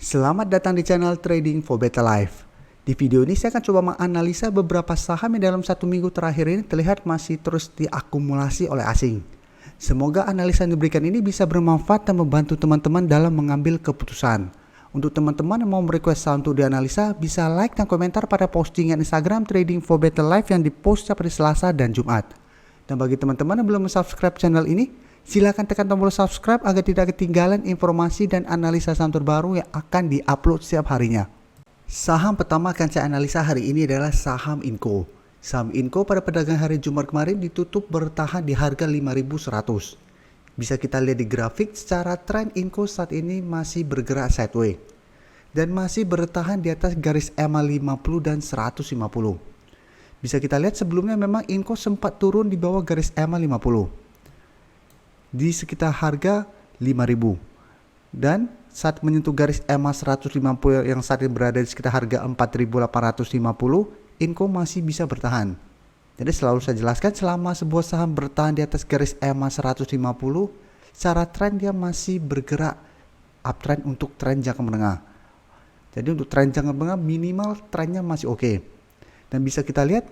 Selamat datang di channel Trading for Better Life. Di video ini saya akan coba menganalisa beberapa saham yang dalam satu minggu terakhir ini terlihat masih terus diakumulasi oleh asing. Semoga analisa yang diberikan ini bisa bermanfaat dan membantu teman-teman dalam mengambil keputusan. Untuk teman-teman yang mau merequest saham untuk dianalisa, bisa like dan komentar pada postingan Instagram Trading for Better Life yang dipost setiap hari Selasa dan Jumat. Dan bagi teman-teman yang belum subscribe channel ini, silakan tekan tombol subscribe agar tidak ketinggalan informasi dan analisa saham terbaru yang akan diupload setiap harinya. Saham pertama akan saya analisa hari ini adalah saham Inco. Saham Inco pada perdagangan hari Jumat kemarin ditutup bertahan di harga 5.100. Bisa kita lihat di grafik, secara tren Inco saat ini masih bergerak sideways dan masih bertahan di atas garis EMA 50 dan 150. Bisa kita lihat sebelumnya memang Inco sempat turun di bawah garis EMA 50. Di sekitar harga 5.000 dan saat menyentuh garis EMA 150 yang saat ini berada di sekitar harga 4.850, Inco masih bisa bertahan. Jadi selalu saya jelaskan, selama sebuah saham bertahan di atas garis EMA 150, secara tren dia masih bergerak uptrend untuk tren jangka menengah. Jadi untuk tren jangka menengah minimal trennya masih oke. Dan bisa kita lihat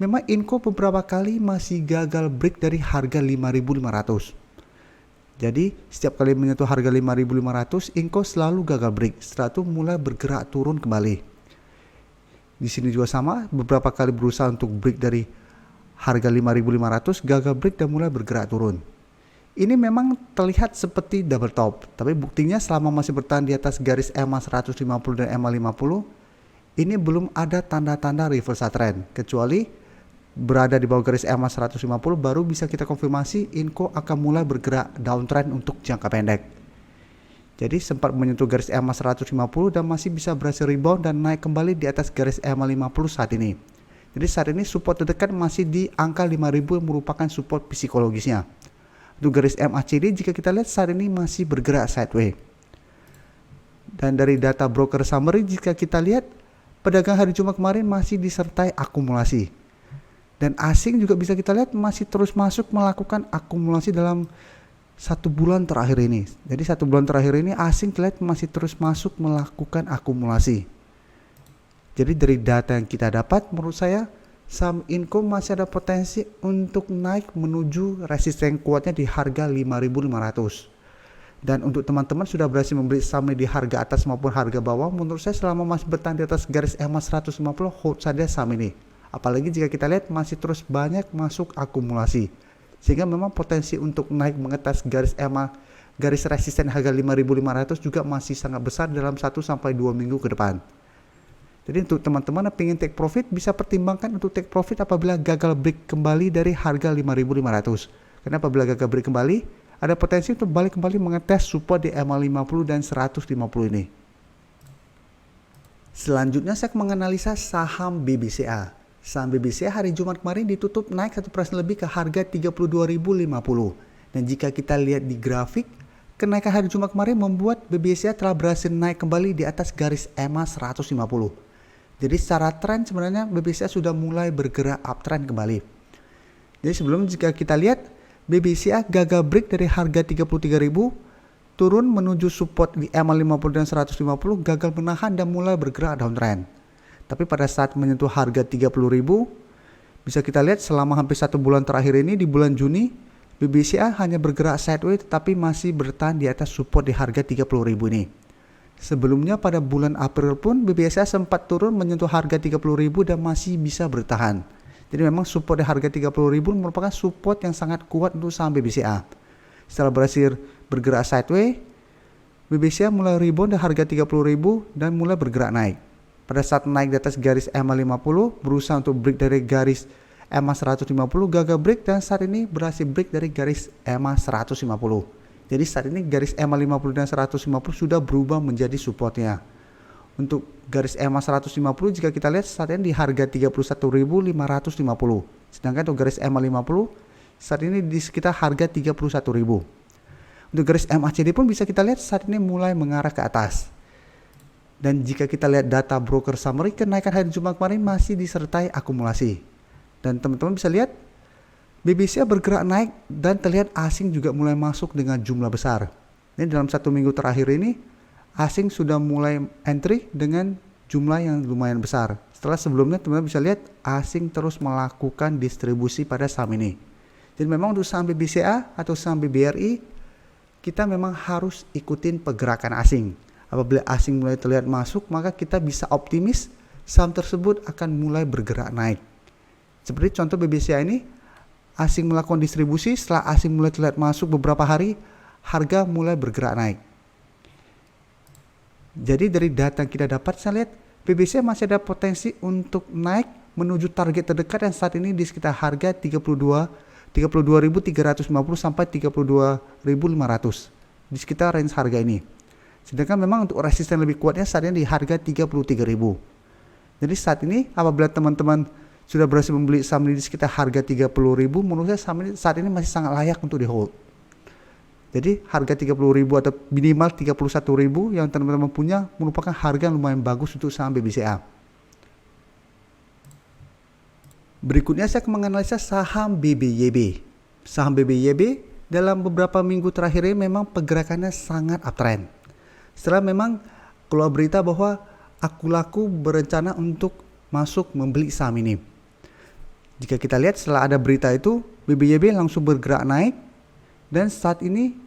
memang Inco beberapa kali masih gagal break dari harga 5.500. Jadi setiap kali menyentuh harga 5.500, Inco selalu gagal break. Setelah itu mulai bergerak turun kembali. Di sini juga sama, beberapa kali berusaha untuk break dari harga 5.500, gagal break dan mulai bergerak turun. Ini memang terlihat seperti double top, tapi buktinya selama masih bertahan di atas garis EMA 150 dan EMA 50, ini belum ada tanda-tanda reversal trend, kecuali berada di bawah garis EMA 150 baru bisa kita konfirmasi Inco akan mulai bergerak downtrend untuk jangka pendek. Jadi sempat menyentuh garis EMA 150 dan masih bisa berhasil rebound dan naik kembali di atas garis EMA 50 saat ini. Jadi saat ini support terdekat masih di angka 5.000 yang merupakan support psikologisnya. Untuk garis MACD jika kita lihat saat ini masih bergerak sideways. Dan dari data broker summary jika kita lihat pedagang hari Jumat kemarin masih disertai akumulasi. Dan asing juga bisa kita lihat masih terus masuk melakukan akumulasi dalam satu bulan terakhir ini. Jadi satu bulan terakhir ini asing terlihat masih terus masuk melakukan akumulasi. Jadi dari data yang kita dapat, menurut saya saham Inco masih ada potensi untuk naik menuju resisten kuatnya di harga 5.500. Dan untuk teman-teman sudah berhasil membeli saham di harga atas maupun harga bawah, menurut saya selama masih bertahan di atas garis EMA 150, hold saja saham ini. Apalagi jika kita lihat masih terus banyak masuk akumulasi, sehingga memang potensi untuk naik mengetas garis EMA, garis resisten harga 5.500 juga masih sangat besar dalam 1-2 minggu ke depan. Jadi untuk teman-teman yang ingin take profit, bisa pertimbangkan untuk take profit apabila gagal break kembali dari harga 5.500. Karena apabila gagal break kembali, ada potensi untuk balik kembali mengetes support di EMA 50 dan 150 ini. Selanjutnya saya akan menganalisa saham BBCA. Saham BBCA hari Jumat kemarin ditutup naik 1% lebih ke harga 32.050. Dan jika kita lihat di grafik, kenaikan hari Jumat kemarin membuat BBCA telah berhasil naik kembali di atas garis EMA 150. Jadi secara tren sebenarnya BBCA sudah mulai bergerak uptrend kembali. Jadi sebelum jika kita lihat BBCA gagal break dari harga 33.000 turun menuju support di EMA 50 dan 150, gagal menahan dan mulai bergerak downtrend. Tapi pada saat menyentuh harga 30.000, bisa kita lihat selama hampir 1 bulan terakhir ini di bulan Juni, BBCA hanya bergerak sideways tetapi masih bertahan di atas support di harga 30.000 ini. Sebelumnya pada bulan April pun BBCA sempat turun menyentuh harga 30.000 dan masih bisa bertahan. Jadi memang support di harga 30.000 merupakan support yang sangat kuat untuk saham BBCA. Setelah berhasil bergerak sideways, BBCA mulai rebound di harga 30.000 dan mulai bergerak naik. Pada saat naik di atas garis EMA 50, berusaha untuk break dari garis EMA 150, gagal break dan saat ini berhasil break dari garis EMA 150. Jadi saat ini garis EMA 50 dan 150 sudah berubah menjadi supportnya. Untuk garis EMA 150 jika kita lihat saat ini di harga 31.550. Sedangkan untuk garis EMA 50 saat ini di sekitar harga 31.000. Untuk garis MACD pun bisa kita lihat saat ini mulai mengarah ke atas. Dan jika kita lihat data broker summary, kenaikan hari Jumat kemarin masih disertai akumulasi. Dan teman-teman bisa lihat BBCA bergerak naik dan terlihat asing juga mulai masuk dengan jumlah besar. Ini dalam 1 minggu terakhir ini asing sudah mulai entry dengan jumlah yang lumayan besar. Setelah sebelumnya teman-teman bisa lihat asing terus melakukan distribusi pada saham ini. Jadi memang untuk saham BBCA atau saham BBRI kita memang harus ikutin pergerakan asing. Apabila asing mulai terlihat masuk, maka kita bisa optimis saham tersebut akan mulai bergerak naik. Seperti contoh BBCA ini, asing melakukan distribusi, setelah asing mulai terlihat masuk beberapa hari, harga mulai bergerak naik. Jadi dari data yang kita dapat, saya lihat BBCA masih ada potensi untuk naik menuju target terdekat yang saat ini di sekitar harga 32.350 sampai 32.500 di sekitar range harga ini. Sedangkan memang untuk resisten lebih kuatnya saat ini di harga 33.000. Jadi saat ini apabila teman-teman sudah berhasil membeli saham ini di sekitar harga 30.000, menurut saya saham ini saat ini masih sangat layak untuk di hold. Jadi harga 30.000 atau minimal 31.000 yang teman-teman punya merupakan harga yang lumayan bagus untuk saham BBCA. Berikutnya saya akan menganalisa saham BBYB. Saham BBYB dalam beberapa minggu terakhir ini memang pergerakannya sangat uptrend. Setelah memang keluar berita bahwa Akulaku berencana untuk masuk membeli saham ini. Jika kita lihat setelah ada berita itu, BBYB langsung bergerak naik dan saat ini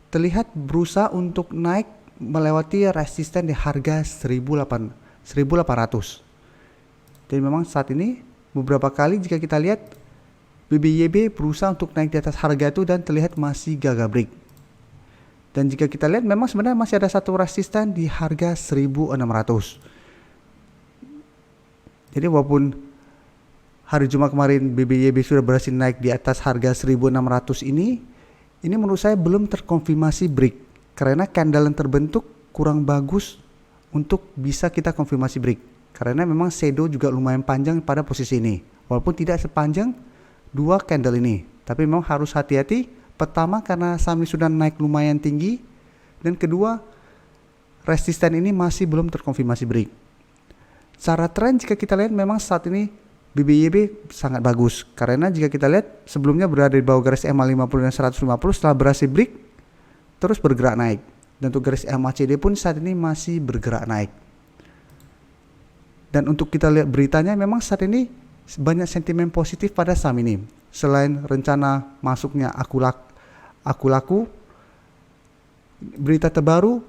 terlihat berusaha untuk naik melewati resisten di harga 1.800. Jadi memang saat ini beberapa kali jika kita lihat BBYB berusaha untuk naik di atas harga itu dan terlihat masih gagal break. Dan jika kita lihat memang sebenarnya masih ada satu resisten di harga 1.600. Jadi walaupun hari Jumat kemarin BBYB sudah berhasil naik di atas harga 1.600 ini menurut saya belum terkonfirmasi break. Karena candle yang terbentuk kurang bagus untuk bisa kita konfirmasi break. Karena memang shadow juga lumayan panjang pada posisi ini. Walaupun tidak sepanjang dua candle ini. Tapi memang harus hati-hati. Pertama karena saham ini sudah naik lumayan tinggi. Dan kedua resisten ini masih belum terkonfirmasi break. Secara tren jika kita lihat memang saat ini BBYB sangat bagus. Karena jika kita lihat sebelumnya berada di bawah garis EMA 50 dan 150 setelah berhasil break terus bergerak naik. Dan untuk garis MACD pun saat ini masih bergerak naik. Dan untuk kita lihat beritanya memang saat ini banyak sentimen positif pada saham ini. Selain rencana masuknya Akulaku, berita terbaru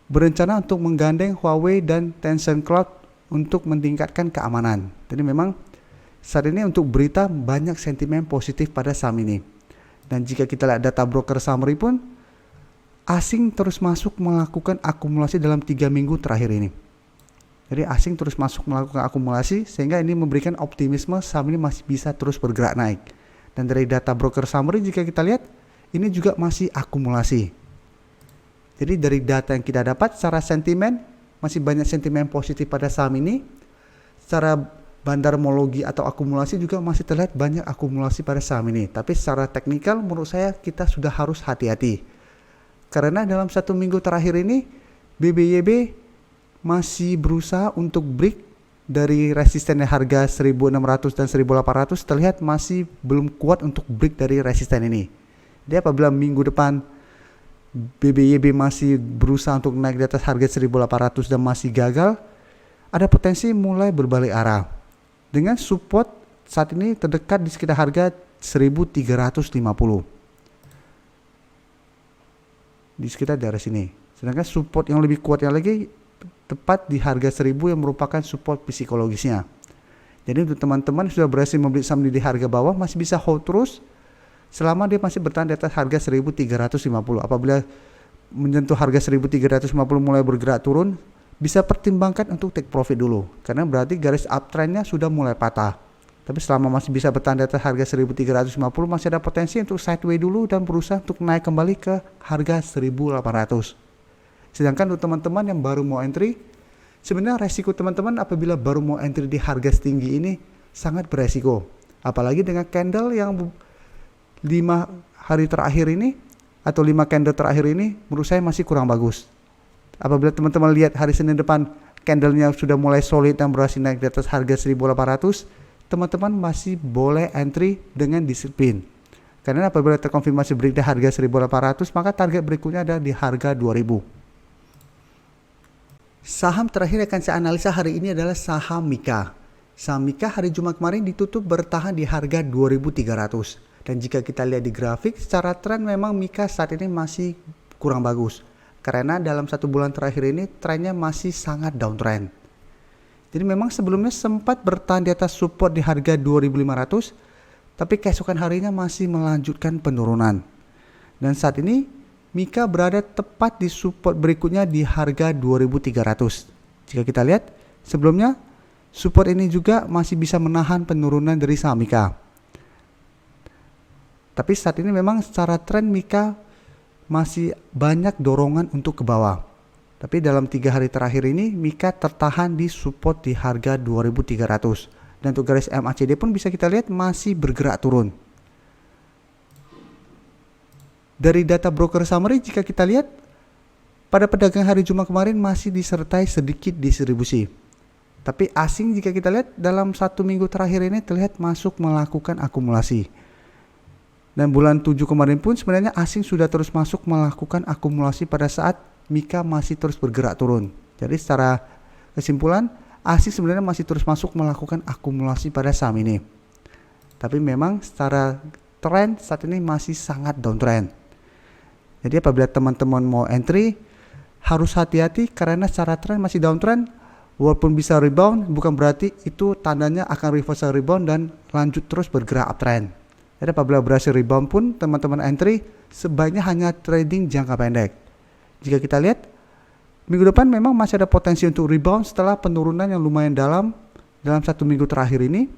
berencana untuk menggandeng Huawei dan Tencent Cloud untuk meningkatkan keamanan. Jadi memang saat ini untuk berita banyak sentimen positif pada saham ini. Dan jika kita lihat data broker summary pun asing terus masuk melakukan akumulasi dalam 3 minggu terakhir ini. Jadi asing terus masuk melakukan akumulasi sehingga ini memberikan optimisme saham ini masih bisa terus bergerak naik. Dan dari data broker summary jika kita lihat ini juga masih akumulasi. Jadi dari data yang kita dapat secara sentimen masih banyak sentimen positif pada saham ini. Secara bandarmologi atau akumulasi juga masih terlihat banyak akumulasi pada saham ini. Tapi secara teknikal menurut saya kita sudah harus hati-hati. Karena dalam 1 minggu terakhir ini BBYB masih berusaha untuk break dari resisten harga 1.600 dan 1.800 terlihat masih belum kuat untuk break dari resisten ini. Jadi apabila minggu depan BBYB masih berusaha untuk naik di atas harga 1.800 dan masih gagal, ada potensi mulai berbalik arah. Dengan support saat ini terdekat di sekitar harga 1.350. Di sekitar daerah sini. Sedangkan support yang lebih kuatnya lagi tepat di harga 1.000 yang merupakan support psikologisnya. Jadi untuk teman-teman sudah berhasil membeli saham di harga bawah masih bisa hold terus selama dia masih bertahan di atas harga 1.350. Apabila menyentuh harga 1.350 mulai bergerak turun, bisa pertimbangkan untuk take profit dulu karena berarti garis uptrendnya sudah mulai patah. Tapi selama masih bisa bertahan di atas harga 1.350 masih ada potensi untuk sideways dulu dan berusaha untuk naik kembali ke harga 1.800. Sedangkan untuk teman-teman yang baru mau entry, sebenarnya resiko teman-teman apabila baru mau entry di harga setinggi ini sangat beresiko. Apalagi dengan candle yang 5 hari terakhir ini atau 5 candle terakhir ini menurut saya masih kurang bagus. Apabila teman-teman lihat hari Senin depan candlenya sudah mulai solid dan berhasil naik di atas harga 1.800, teman-teman masih boleh entry dengan disiplin. Karena apabila terkonfirmasi break di harga 1.800 maka target berikutnya ada di harga 2.000. Saham terakhir yang akan saya analisa hari ini adalah saham Mika. Saham Mika hari Jumat kemarin ditutup bertahan di harga 2.300. Dan jika kita lihat di grafik, secara tren memang Mika saat ini masih kurang bagus. Karena dalam 1 bulan terakhir ini trennya masih sangat downtrend. Jadi memang sebelumnya sempat bertahan di atas support di harga 2.500. Tapi keesokan harinya masih melanjutkan penurunan. Dan saat ini Mika berada tepat di support berikutnya di harga 2.300. Jika kita lihat sebelumnya support ini juga masih bisa menahan penurunan dari saham Mika. Tapi saat ini memang secara tren Mika masih banyak dorongan untuk ke bawah. Tapi dalam 3 hari terakhir ini Mika tertahan di support di harga 2.300. Dan untuk garis MACD pun bisa kita lihat masih bergerak turun. Dari data broker summary jika kita lihat pada perdagangan hari Jumat kemarin masih disertai sedikit distribusi. Tapi asing jika kita lihat dalam 1 minggu terakhir ini terlihat masuk melakukan akumulasi. Dan bulan 7 kemarin pun sebenarnya asing sudah terus masuk melakukan akumulasi pada saat Mika masih terus bergerak turun. Jadi secara kesimpulan asing sebenarnya masih terus masuk melakukan akumulasi pada saham ini. Tapi memang secara tren saat ini masih sangat downtrend. Jadi apabila teman-teman mau entry harus hati-hati karena secara tren masih downtrend. Walaupun bisa rebound bukan berarti itu tandanya akan reversal rebound dan lanjut terus bergerak uptrend. Jadi apabila berhasil rebound pun teman-teman entry sebaiknya hanya trading jangka pendek. Jika kita lihat minggu depan memang masih ada potensi untuk rebound setelah penurunan yang lumayan dalam 1 minggu terakhir ini.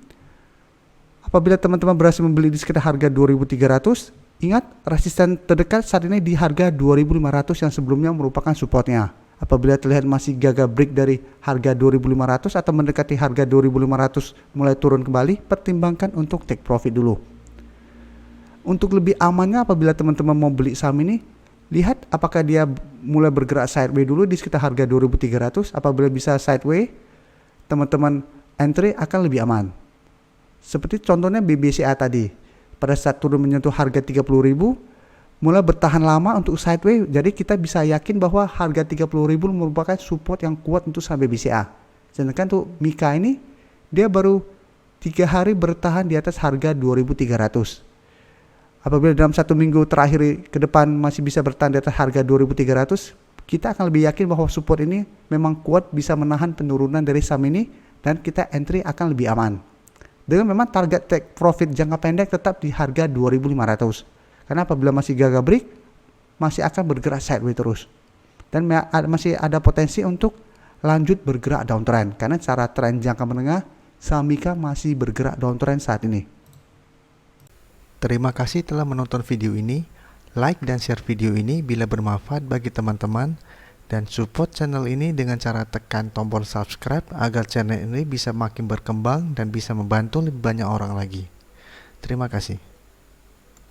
Apabila teman-teman berhasil membeli di sekitar harga 2.300, ingat resisten terdekat saat ini di harga 2.500 yang sebelumnya merupakan supportnya. Apabila terlihat masih gagal break dari harga 2.500 atau mendekati harga 2.500 mulai turun kembali, pertimbangkan untuk take profit dulu. Untuk lebih amannya apabila teman-teman mau beli saham ini, lihat apakah dia mulai bergerak sideways dulu di sekitar harga 2.300. Apabila bisa sideways, teman-teman entry akan lebih aman. Seperti contohnya BBCA tadi. Pada saat turun menyentuh harga 30.000, mulai bertahan lama untuk sideways. Jadi kita bisa yakin bahwa harga 30.000 merupakan support yang kuat untuk saham BBCA. Sedangkan untuk Mika ini, dia baru 3 hari bertahan di atas harga 2.300. Apabila dalam 1 minggu terakhir ke depan masih bisa bertahan di atas harga 2.300, kita akan lebih yakin bahwa support ini memang kuat bisa menahan penurunan dari saham ini dan kita entry akan lebih aman. Dengan memang target take profit jangka pendek tetap di harga 2.500. Karena apabila masih gagal break, masih akan bergerak sideways terus. Dan masih ada potensi untuk lanjut bergerak downtrend. Karena secara tren jangka menengah, saham Mika masih bergerak downtrend saat ini. Terima kasih telah menonton video ini. Like dan share video ini bila bermanfaat bagi teman-teman. Dan support channel ini dengan cara tekan tombol subscribe agar channel ini bisa makin berkembang dan bisa membantu lebih banyak orang lagi. Terima kasih.